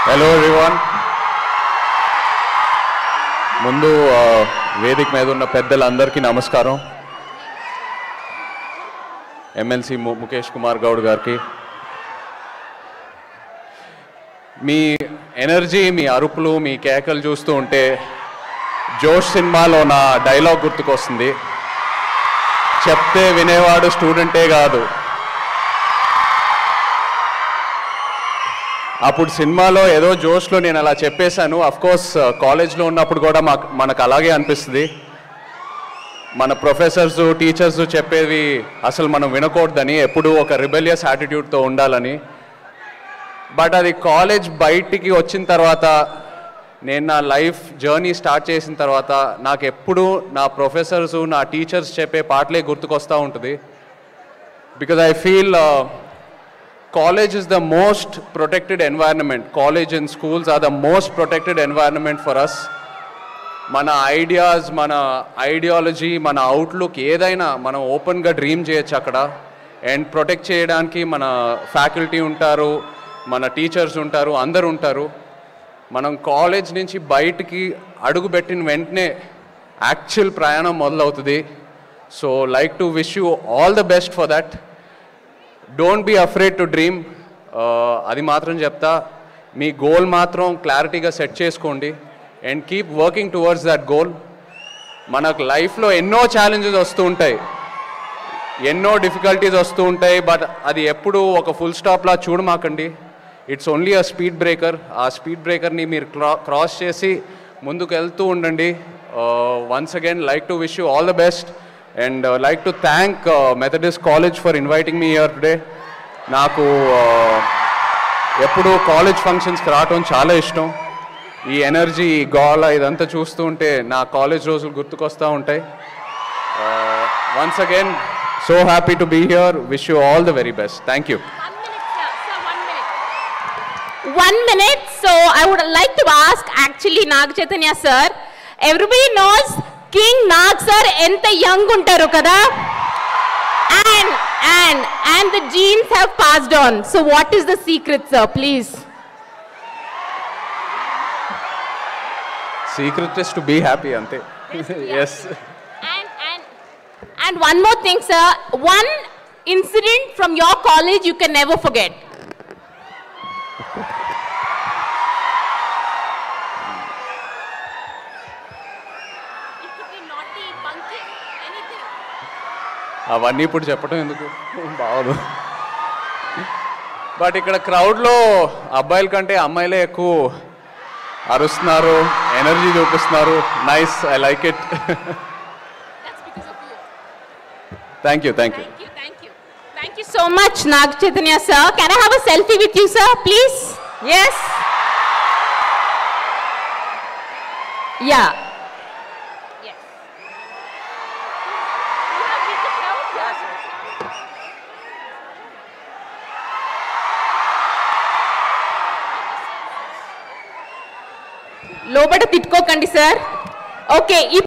Hello everyone. ముందు వేదిక మీద ఉన్న పెద్దలందరికీ నమస్కారం. ఎమ్మెల్సీ ముఖేష్ కుమార్ గౌడ్ గారికి, మీ ఎనర్జీ, మీ అరుపులు, మీ కేకలు చూస్తూ ఉంటే జోష్ సినిమాలో నా డైలాగ్ గుర్తుకొస్తుంది. చెప్తే వినేవాడు స్టూడెంటే కాదు. అప్పుడు సినిమాలో ఏదో జోష్లో నేను అలా చెప్పేశాను. అఫ్కోర్స్ కాలేజ్లో ఉన్నప్పుడు కూడా మనకు అలాగే అనిపిస్తుంది. మన ప్రొఫెసర్స్, టీచర్స్ చెప్పేవి అసలు మనం వినకూడదని, ఎప్పుడూ ఒక రిబెలియస్ యాటిట్యూడ్తో ఉండాలని. బట్ అది కాలేజ్ బయటికి వచ్చిన తర్వాత, నేను నా లైఫ్ జర్నీ స్టార్ట్ చేసిన తర్వాత, నాకు ఎప్పుడు నా ప్రొఫెసర్స్, నా టీచర్స్ చెప్పే పాటలే గుర్తుకొస్తూ ఉంటుంది. Because I feel college is the most protected environment. College and schools are the most protected environment for us. మన ఐడియాస్, మన ఐడియాలజీ, మన అవుట్లుక్ ఏదైనా మనం ఓపెన్గా డ్రీమ్ చేయొచ్చు అక్కడ. అండ్ ప్రొటెక్ట్ చేయడానికి మన ఫ్యాకల్టీ ఉంటారు, మన టీచర్స్ ఉంటారు, అందరు ఉంటారు. మనం కాలేజ్ నుంచి బయటికి అడుగుపెట్టిన వెంటనే యాక్చువల్ ప్రయాణం మొదలవుతుంది. So like to wish you all the best for that. Don't be afraid to dream. అది మాత్రం చెప్తా. మీ గోల్ మాత్రం క్లారిటీగా సెట్ చేసుకోండి and keep working towards that goal. మనకు లైఫ్లో ఎన్నో ఛాలెంజెస్ వస్తూ ఉంటాయి, ఎన్నో డిఫికల్టీస్ వస్తూ ఉంటాయి. బట్ అది ఎప్పుడు ఒక ఫుల్ స్టాప్లా చూడమాకండి. It's only a speed breaker. ఆ స్పీడ్ బ్రేకర్ని మీరు క్రాస్ చేసి ముందుకు వెళ్తూ ఉండండి. Once again like to wish you all the best. And like to thank Methodist College for inviting me here today. నాకు ఎప్పుడు కాలేజ్ ఫంక్షన్స్కి రావటం చాలా ఇష్టం. ఈ ఎనర్జీ, ఈ గోల ఇదంతా చూస్తూ ఉంటే నా కాలేజ్ రోజులు గుర్తుకొస్తూ ఉంటాయి. Once again so happy to be here. Wish you all the very best. Thank you. 1 minute. So I would like to ask actually Nag Chaitanya sir. Everybody knows King Nag sir enta young untaru kada, and the genes have passed on. So what is the secret, sir, please? Secret is to be happy ante. Yes. And one more thing, sir. One incident from your college you can never forget. అవన్నీ ఇప్పుడు చెప్పడం ఎందుకు, బాగోదు. But ఇక్కడ క్రౌడ్లో అబ్బాయిల కంటే అమ్మాయిలే ఎక్కువ అరుస్తున్నారు, ఎనర్జీ చూపిస్తున్నారు. Nice, I like it. Thank you. Thank you. Thank you so much, Nag Chaitanya sir. Can I have a selfie with you, sir, please? Yes. Yeah. లోపల తిట్టుకోకండి సార్. ఓకే.